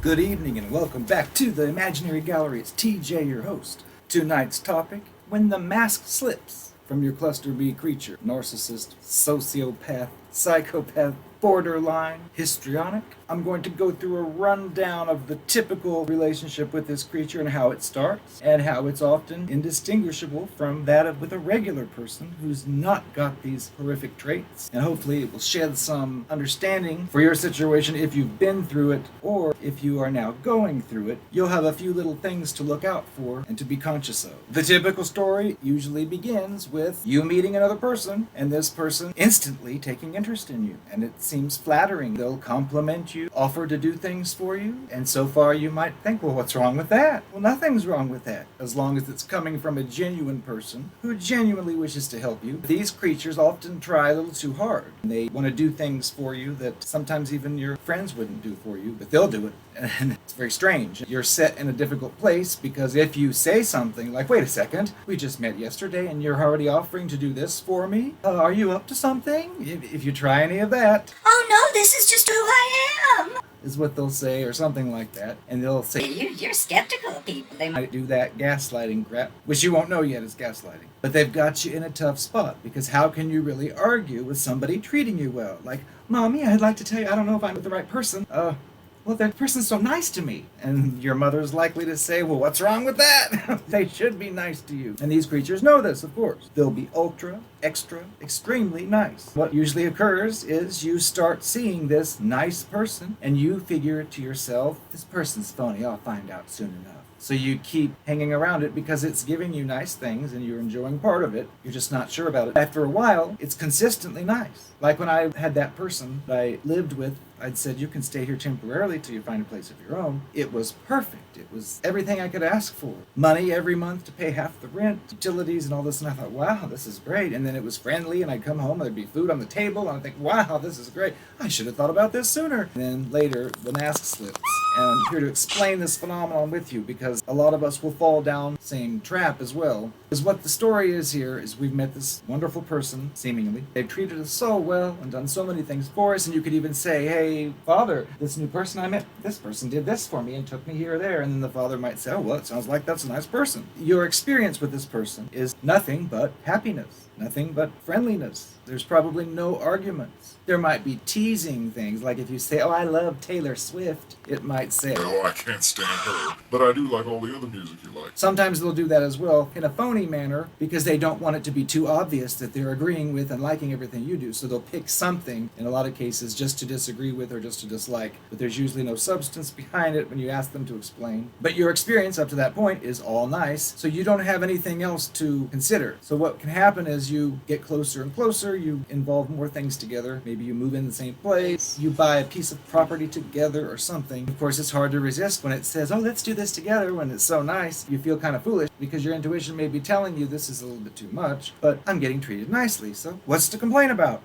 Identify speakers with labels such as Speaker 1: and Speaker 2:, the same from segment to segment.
Speaker 1: Good evening and welcome back to the Imaginary Gallery. It's TJ, your host. Tonight's topic, when the mask slips from your cluster B creature. Narcissist, sociopath, psychopath, borderline, histrionic. I'm going to go through a rundown of the typical relationship with this creature and how it starts, and how it's often indistinguishable from that of with a regular person who's not got these horrific traits. And hopefully it will shed some understanding for your situation if you've been through it, or if you are now going through it. You'll have a few little things to look out for and to be conscious of. The typical story usually begins with you meeting another person, and this person instantly taking interest in you, and it seems flattering. They'll compliment you, offer to do things for you, and so far you might think, well, what's wrong with that? Well, nothing's wrong with that, as long as it's coming from a genuine person who genuinely wishes to help you. These creatures often try a little too hard. They want to do things for you that sometimes even your friends wouldn't do for you, but they'll do it. And it's very strange. You're set in a difficult place because if you say something like, wait a second, we just met yesterday and you're already offering to do this for me? Are you up to something? If you try any of that.
Speaker 2: Oh no, this is just who I am.
Speaker 1: Is what they'll say, or something like that. And they'll say,
Speaker 2: You're skeptical of people. They
Speaker 1: might do that gaslighting crap, which you won't know yet is gaslighting. But they've got you in a tough spot, because how can you really argue with somebody treating you well? Like, Mommy, I'd like to tell you, I don't know if I'm with the right person. Well, that person's so nice to me. And your mother's likely to say, well, what's wrong with that? They should be nice to you. And these creatures know this, of course. They'll be ultra, extra, extremely nice. What usually occurs is you start seeing this nice person, and you figure to yourself, this person's phony, I'll find out soon enough. So you keep hanging around it because it's giving you nice things and you're enjoying part of it. You're just not sure about it. After a while, it's consistently nice. Like when I had that person that I lived with, I'd said, you can stay here temporarily till you find a place of your own. It was perfect. It was everything I could ask for. Money every month to pay half the rent, utilities and all this. And I thought, wow, this is great. And then it was friendly, and I'd come home and there'd be food on the table. And I'd think, wow, this is great. I should have thought about this sooner. And then later, the mask slips. And I'm here to explain this phenomenon with you, because a lot of us will fall down the same trap as well. Because what the story is here is we've met this wonderful person, seemingly. They've treated us so well and done so many things for us. And you could even say, hey, Father, this new person I met, this person did this for me and took me here or there. And then the father might say, oh, well, it sounds like that's a nice person. Your experience with this person is nothing but happiness, nothing but friendliness. There's probably no arguments. There might be teasing things, like if you say, oh, I love Taylor Swift, it might say,
Speaker 3: well, I can't stand her, but I do like all the other music you like.
Speaker 1: Sometimes they'll do that as well in a phony manner, because they don't want it to be too obvious that they're agreeing with and liking everything you do. So they'll pick something, in a lot of cases, just to disagree with or just to dislike. But there's usually no substance behind it when you ask them to explain. But your experience up to that point is all nice, so you don't have anything else to consider. So what can happen is you get closer and closer, you involve more things together. Maybe you move in the same place, you buy a piece of property together or something. Of course, it's hard to resist when it says, oh, let's do this together, when it's so nice. You feel kind of foolish because your intuition may be telling you this is a little bit too much, but I'm getting treated nicely, so what's to complain about?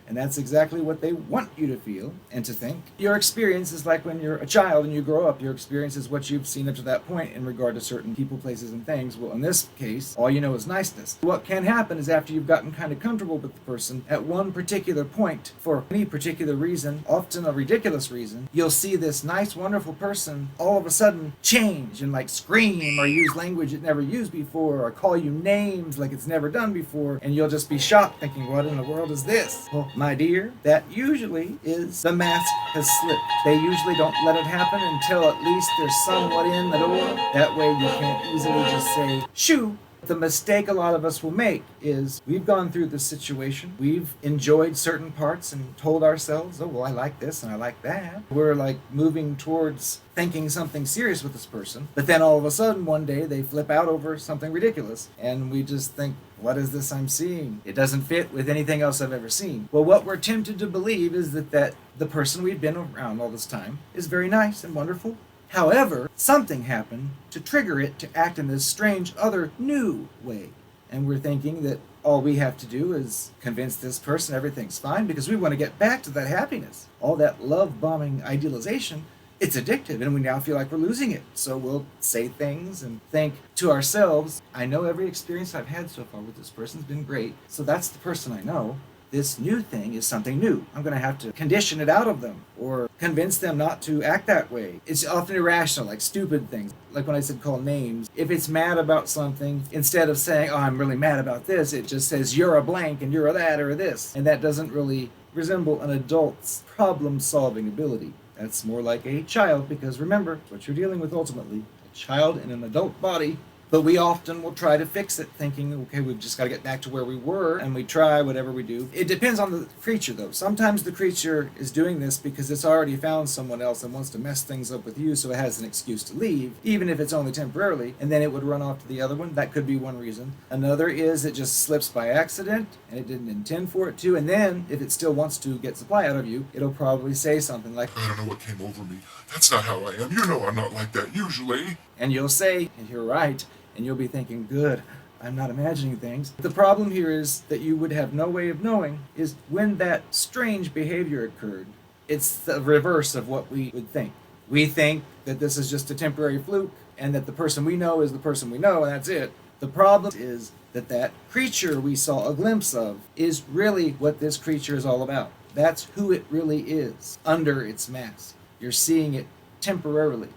Speaker 1: And that's exactly what they want you to feel and to think. Your experience is like when you're a child and you grow up. Your experience is what you've seen up to that point in regard to certain people, places, and things. Well, in this case, all you know is niceness. What can happen is after you've gotten kind of comfortable with the person, at one particular point, for any particular reason, often a ridiculous reason, you'll see this nice, wonderful person all of a sudden change and like scream or use language it never used before, or call you names like it's never done before, and you'll just be shocked thinking, what in the world is this? Well, my dear, that usually is the mask has slipped. They usually don't let it happen until at least there's somewhat in the door. That way you can't easily just say, shoo. The mistake a lot of us will make is we've gone through this situation, we've enjoyed certain parts and told ourselves, oh, well, I like this and I like that. We're like moving towards thinking something serious with this person, but then all of a sudden one day they flip out over something ridiculous and we just think, what is this I'm seeing? It doesn't fit with anything else I've ever seen. Well, what we're tempted to believe is that the person we've been around all this time is very nice and wonderful. However, something happened to trigger it to act in this strange, other, new way. And we're thinking that all we have to do is convince this person everything's fine because we want to get back to that happiness. All that love-bombing idealization, it's addictive, and we now feel like we're losing it. So we'll say things and think to ourselves, I know every experience I've had so far with this person's been great, so that's the person I know. this new thing is something new. I'm going to have to condition it out of them or convince them not to act that way. It's often irrational, like stupid things. Like when I said call names, if it's mad about something, instead of saying, oh, I'm really mad about this, it just says you're a blank and you're a that or this. And that doesn't really resemble an adult's problem-solving ability. That's more like a child, because remember, what you're dealing with ultimately, a child in an adult body. But we often will try to fix it, thinking, okay, we've just got to get back to where we were, and we try whatever we do. It depends on the creature, though. Sometimes the creature is doing this because it's already found someone else and wants to mess things up with you, so it has an excuse to leave, even if it's only temporarily, and then it would run off to the other one. That could be one reason. Another is it just slips by accident, and it didn't intend for it to, and then, if it still wants to get supply out of you, it'll probably say something like,
Speaker 3: I don't know what came over me. That's not how I am. You know I'm not like that usually.
Speaker 1: and you'll say, and you're right, and you'll be thinking, good, I'm not imagining things. The problem here is that you would have no way of knowing is when that strange behavior occurred. It's the reverse of what we would think. We think that this is just a temporary fluke and that the person we know is the person we know and that's it. The problem is that that creature we saw a glimpse of is really what this creature is all about. That's who it really is under its mask. You're seeing it temporarily.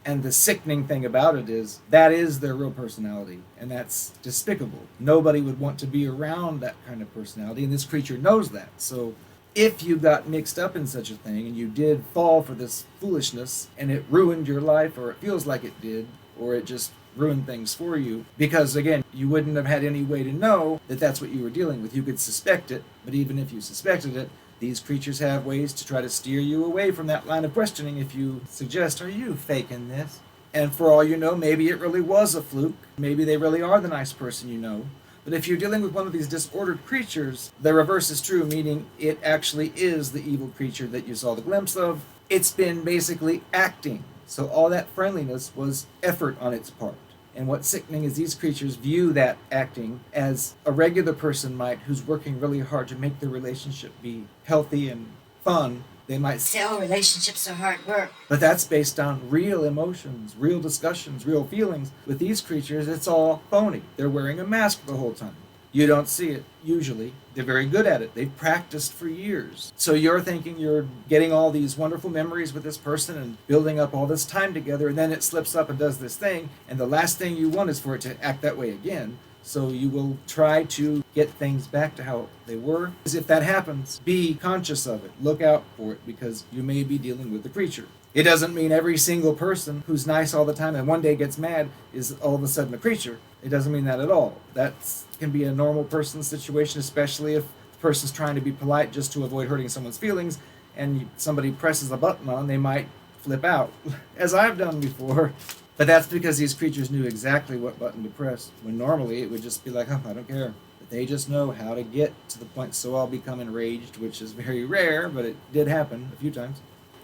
Speaker 1: And the sickening thing about it is that is their real personality, and that's despicable. Nobody would want to be around that kind of personality, and this creature knows that. So if you got mixed up in such a thing and you did fall for this foolishness and it ruined your life, or it feels like it did, or it just ruined things for you, because again, you wouldn't have had any way to know that that's what you were dealing with. You could suspect it, but even if you suspected it, these creatures have ways to try to steer you away from that line of questioning if you suggest, are you faking this? And for all you know, maybe it really was a fluke. Maybe they really are the nice person you know. But if you're dealing with one of these disordered creatures, the reverse is true, meaning it actually is the evil creature that you saw the glimpse of. It's been basically acting. So all that friendliness was effort on its part. And what's sickening is these creatures view that acting as a regular person might, who's working really hard to make their relationship be healthy and fun. They might
Speaker 2: Say, oh, relationships are hard work.
Speaker 1: but that's based on real emotions, real discussions, real feelings. With these creatures, it's all phony. They're wearing a mask the whole time. You don't see it, usually. They're very good at it. They've practiced for years. So you're thinking you're getting all these wonderful memories with this person and building up all this time together, and then it slips up and does this thing, and the last thing you want is for it to act that way again. So you will try to get things back to how they were. As if that happens, be conscious of it. Look out for it, because you may be dealing with the creature. It doesn't mean every single person who's nice all the time and one day gets mad is all of a sudden a creature. It doesn't mean that at all. That can be a normal person's situation, especially if the person's trying to be polite just to avoid hurting someone's feelings, and somebody presses a button on, they might flip out, as I've done before. But that's because these creatures knew exactly what button to press, when normally it would just be like, oh, I don't care. But they just know how to get to the point so I'll become enraged, which is very rare, but it did happen a few times.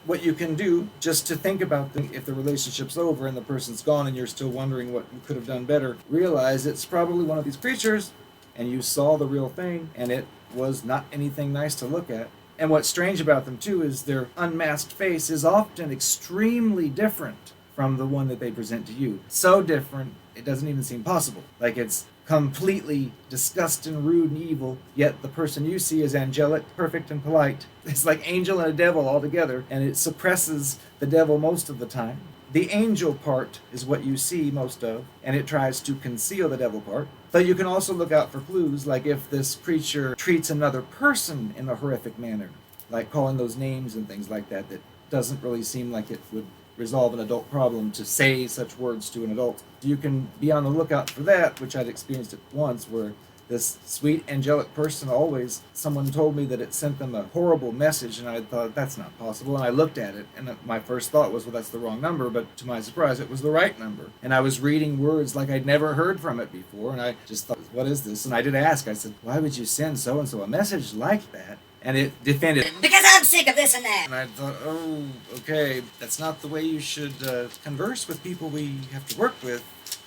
Speaker 1: What you can do, just to think about if the relationship's over and the person's gone and you're still wondering what you could have done better, realize it's probably one of these creatures and you saw the real thing and it was not anything nice to look at. And what's strange about them too is their unmasked face is often extremely different from the one that they present to you. So different, it doesn't even seem possible. Like it's completely disgusting, rude, and evil, yet the person you see is angelic, perfect, and polite. It's like angel and a devil all together, and it suppresses the devil most of the time. The angel part is what you see most of, and it tries to conceal the devil part. But you can also look out for clues, like if this creature treats another person in a horrific manner, like calling those names and things like that, that doesn't really seem like it would resolve an adult problem to say such words to an adult. You can be on the lookout for that, which I'd experienced it once, where this sweet angelic person always, someone told me that it sent them a horrible message, and I thought, that's not possible. And I looked at it, and my first thought was, well, that's the wrong number, but to my surprise, it was the right number. And I was reading words like I'd never heard from it before, and I just thought, what is this? And I did ask, I said, why would you send so-and-so a message like that? And it defended it.
Speaker 2: Because I'm sick of this and that.
Speaker 1: And I thought, oh, okay, that's not the way you should converse with people we have to work with.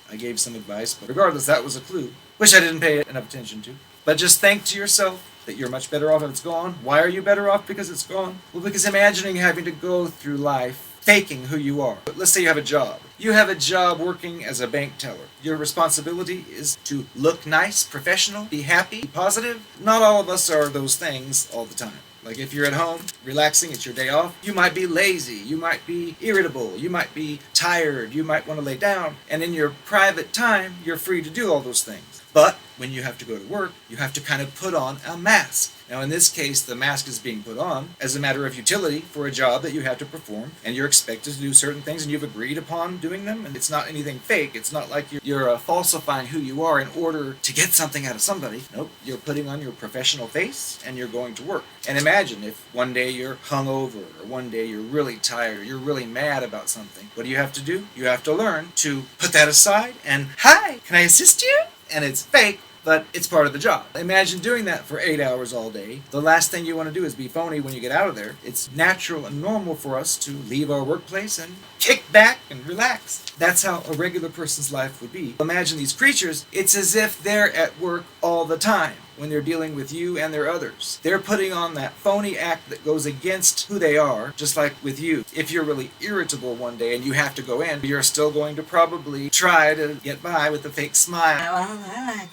Speaker 1: I gave some advice, but regardless, that was a clue, which I didn't pay enough attention to. But just think to yourself that you're much better off if it's gone. Why are you better off because it's gone? Well, because imagining having to go through life faking who you are. But let's say you have a job. You have a job working as a bank teller. Your responsibility is to look nice, professional, be happy, be positive. Not all of us are those things all the time. Like if you're at home, relaxing, it's your day off, you might be lazy, you might be irritable, you might be tired, you might want to lay down, and in your private time, you're free to do all those things. But when you have to go to work, you have to kind of put on a mask. Now in this case, the mask is being put on as a matter of utility for a job that you have to perform, and you're expected to do certain things, and you've agreed upon doing them, and it's not anything fake. It's not like you're falsifying who you are in order to get something out of somebody. Nope, you're putting on your professional face, and you're going to work. And imagine if one day you're hungover, or one day you're really tired, or you're really mad about something. What do you have to do? You have to learn to put that aside and, hi, can I assist you? And it's fake, but it's part of the job. Imagine doing that for 8 hours all day. The last thing you want to do is be phony when you get out of there. It's natural and normal for us to leave our workplace and kick back and relax. That's how a regular person's life would be. Imagine these creatures, it's as if they're at work all the time when they're dealing with you and their others. They're putting on that phony act that goes against who they are, just like with you. If you're really irritable one day and you have to go in, you're still going to probably try to get by with a fake smile.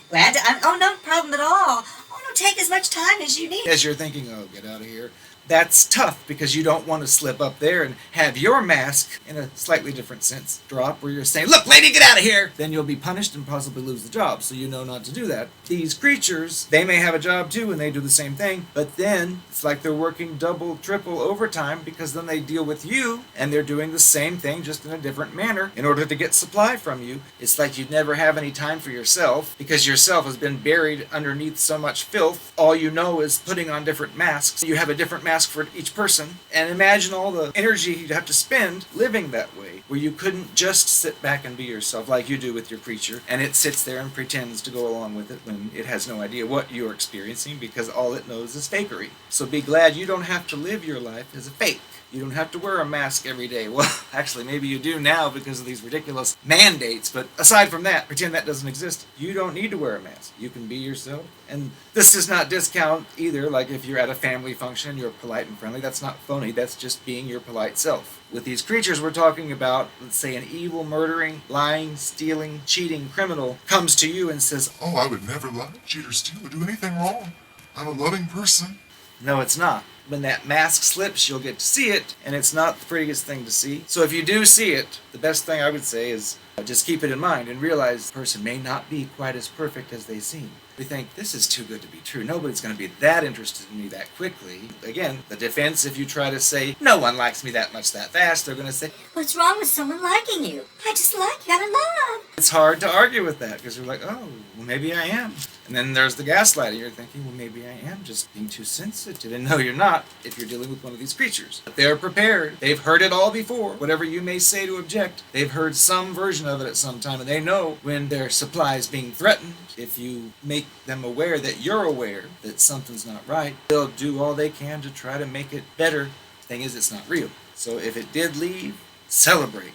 Speaker 2: Glad to, oh, no problem at all. Oh, no, take as much time as you need.
Speaker 1: As you're thinking, oh, get out of here. That's tough because you don't want to slip up there and have your mask, in a slightly different sense, drop where you're saying, look, lady, get out of here! Then you'll be punished and possibly lose the job, so you know not to do that. These creatures, they may have a job too and they do the same thing, but then it's like they're working double, triple overtime because then they deal with you and they're doing the same thing just in a different manner in order to get supply from you. It's like you never have any time for yourself because yourself has been buried underneath so much filth. All you know is putting on different masks. You have a different mask for each person, and imagine all the energy you'd have to spend living that way, where you couldn't just sit back and be yourself like you do with your creature, and it sits there and pretends to go along with it when it has no idea what you're experiencing because all it knows is fakery. So be glad you don't have to live your life as a fake. You don't have to wear a mask every day. Well, actually, maybe you do now because of these ridiculous mandates, but aside from that, pretend that doesn't exist. You don't need to wear a mask. You can be yourself. And this does not discount either, like if you're at a family function, you're polite and friendly. That's not phony. That's just being your polite self. With these creatures we're talking about, let's say an evil, murdering, lying, stealing, cheating criminal comes to you and says,
Speaker 3: Oh, I would never lie, cheat, or steal, or do anything wrong. I'm a loving person.
Speaker 1: no, it's not. When that mask slips, you'll get to see it, and it's not the prettiest thing to see. So if you do see it, the best thing I would say is just keep it in mind and realize the person may not be quite as perfect as they seem. We think, this is too good to be true. Nobody's going to be that interested in me that quickly. Again, the defense, if you try to say, no one likes me that much that fast, they're going to say,
Speaker 2: What's wrong with someone liking you? I just like you out of love.
Speaker 1: it's hard to argue with that because you're like, oh, well, maybe I am. And then there's the gaslighting. You're thinking, well, maybe I am just being too sensitive. And no, you're not if you're dealing with one of these creatures. But they're prepared. They've heard it all before. Whatever you may say to object, they've heard some version of it at some time. And they know when their supply is being threatened. If you make them aware that you're aware that something's not right, they'll do all they can to try to make it better. Thing is, it's not real. So if it did leave, celebrate.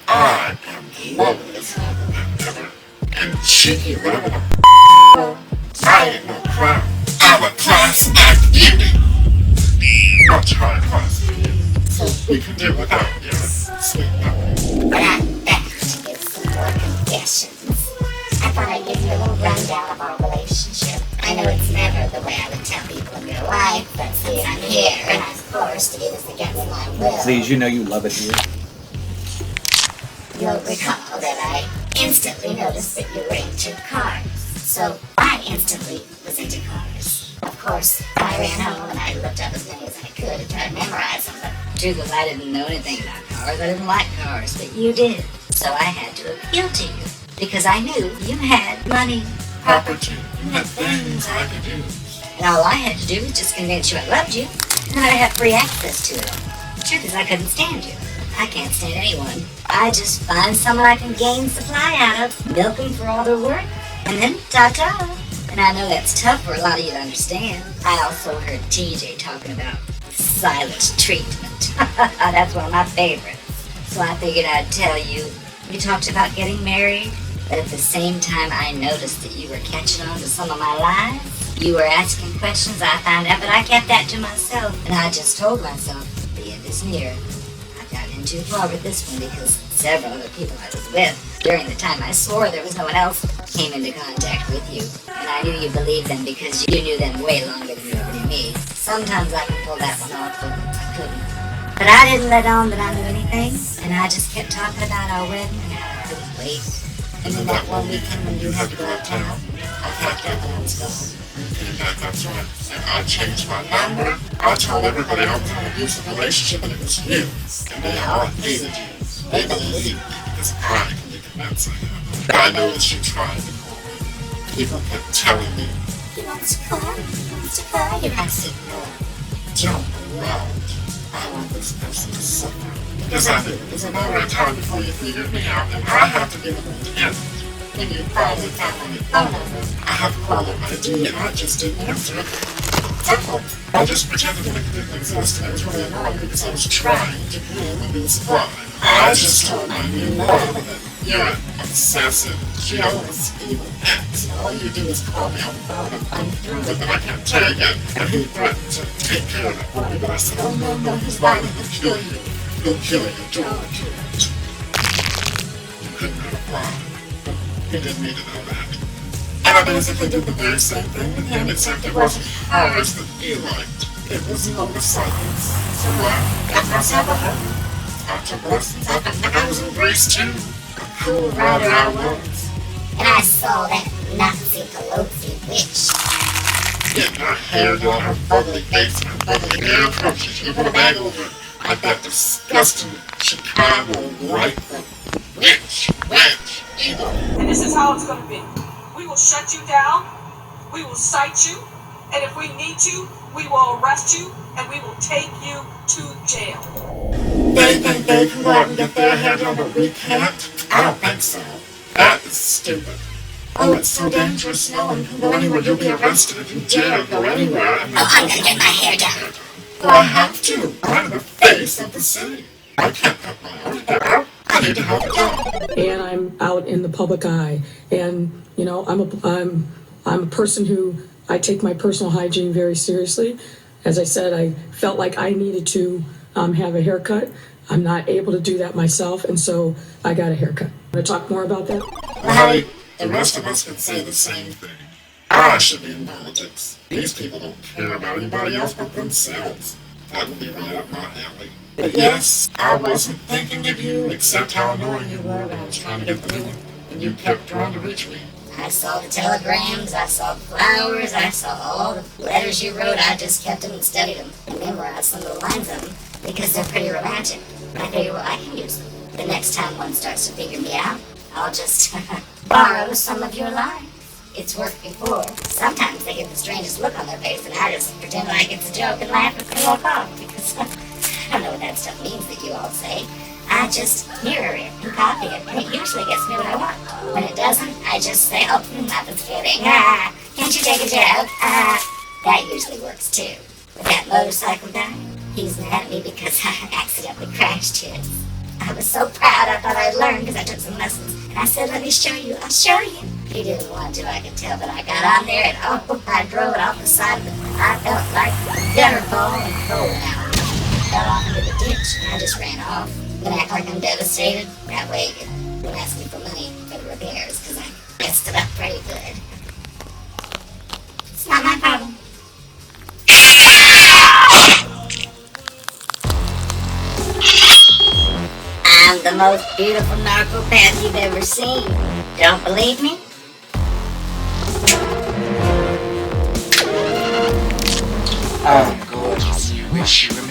Speaker 3: I am loveless, never, and cheeky, whatever the I ain't no crime. I'm a class act beauty. Much higher class than you, so we can do without you.
Speaker 2: Sweet note. But I'm back to give some more confessions. I thought I'd give you a little rundown of our relationship. I know it's never the way I would tell people in real life, but since I'm here, and I'm forced to do this against my will.
Speaker 1: Please, you know you love it here.
Speaker 2: You'll recall that I instantly noticed that you were into cars. So I instantly was into cars. Of course, I ran home and I looked up as many as I could and tried to memorize them. But the truth is, I didn't know anything about cars. I didn't like cars, but you did. So I had to appeal to you because I knew you had money,
Speaker 3: Property, you had things I could do.
Speaker 2: and all I had to do was just convince you I loved you, and I'd have free access to it all. The truth is, I couldn't stand you. I can't stand anyone. I just find someone I can gain supply out of, milk them for all their worth, and then ta-ta. And I know that's tough for a lot of you to understand. I also heard TJ talking about silent treatment. That's one of my favorites. So I figured I'd tell you. We talked about getting married, but at the same time I noticed that you were catching on to some of my lies. You were asking questions, I found out, but I kept that to myself. And I just told myself, the end is near. I've gotten in too far with this one because several other people I was with during the time I swore there was no one else came into contact with you. And I knew you believed them because you knew them way longer than you ever knew me. Sometimes I can pull that one off, but I couldn't. But I didn't let on that I knew anything, and I just kept talking about our wedding and how I couldn't wait. And then that one weekend when you had to go uptown, I packed up and I was gone.
Speaker 3: Came back up to him, and I changed my number. I told everybody I was in an abusive relationship and it was you. And they all hated you. They believed me because I can be convincing. I know that you tried to call me. People kept telling me,
Speaker 2: He wants to call. He wants to call you. I said, no.
Speaker 3: don't go out. I want this person to suffer. Because I think it was a matter of time before you figured me out, and I have to be the one to end it. When you finally found my phone number, I have to call up my ID, and I just didn't answer it. Simple. I just pretended to make it didn't exist, and it was really annoying because I was trying to really be supply. I just told my new love that you're an obsessive, jealous, evil ex, and all you do is call me on the phone and I'm through with it, I can't take it. And he threatened to take care of it for me, but I said, oh no, he's violent, he'll kill you. He'll kill you, don't kill you. You couldn't have lied. He didn't need to know that. And I basically did the very same thing with him, except it wasn't hers that he liked. It was motorcycles. So I got myself a home. I took lessons. I felt like I was embraced too. A cool rider I was.
Speaker 2: And I saw that Nazi Pelosi witch.
Speaker 3: Getting her hair down, her ugly face, and her ugly hair approaches. She put a bag over it. Like that disgusting Chicago rifle. Witch, evil.
Speaker 4: And this is how it's going to be. We will shut you down, we will cite you, and if we need to, we will arrest you, and we will take you to jail.
Speaker 3: They think they can go out and get their hair done, but we can't? I don't think so. That is stupid. Oh, it's so dangerous. No one can go anywhere. You'll be arrested if you dare go anywhere. And
Speaker 2: I'm gonna get my hair done.
Speaker 3: Well, I have to. I'm the face of the city. I can't cut my own hair out. I need to have it done.
Speaker 5: And I'm out in the public eye, and you know, I'm a person who I take my personal hygiene very seriously. As I said, I felt like I needed to have a haircut. I'm not able to do that myself, and so I got a haircut. Want to talk more about that?
Speaker 3: Well, honey, the rest of us can say the same thing. I should be in politics. These people don't care about anybody else but themselves. That would be right up my alley. But yes, I wasn't thinking of you, except how annoying you were when I was trying to get the new one, and you kept trying to reach me.
Speaker 2: I saw the telegrams, I saw the flowers, I saw all the letters you wrote. I just kept them and studied them and memorized some of the lines of them because they're pretty romantic. And I figure, well, I can use them. The next time one starts to figure me out, I'll just borrow some of your lines. It's worked before. Sometimes they get the strangest look on their face, and I just pretend like it's a joke and laugh and walk off because I don't know what that stuff means that you all say. I just mirror it and copy it, and it usually gets me what I want. When it doesn't, I just say, oh, I was kidding. Can't you take a joke? That usually works too. With that motorcycle guy, he's mad at me because I accidentally crashed his. I was so proud I thought I'd learn because I took some lessons. And I said, let me show you, I'll show you. He didn't want to, I could tell, but I got on there and oh, I drove it off the side of it. I felt like gutter ball and rolling out. Fell off into the ditch and I just ran off. I'm gonna act like I'm devastated. That way you won't ask me for money for the repairs because I messed it up pretty good. It's not my problem. I'm the most beautiful narcopath you've ever seen. Don't believe me?
Speaker 1: Oh, gorgeous. You wish you were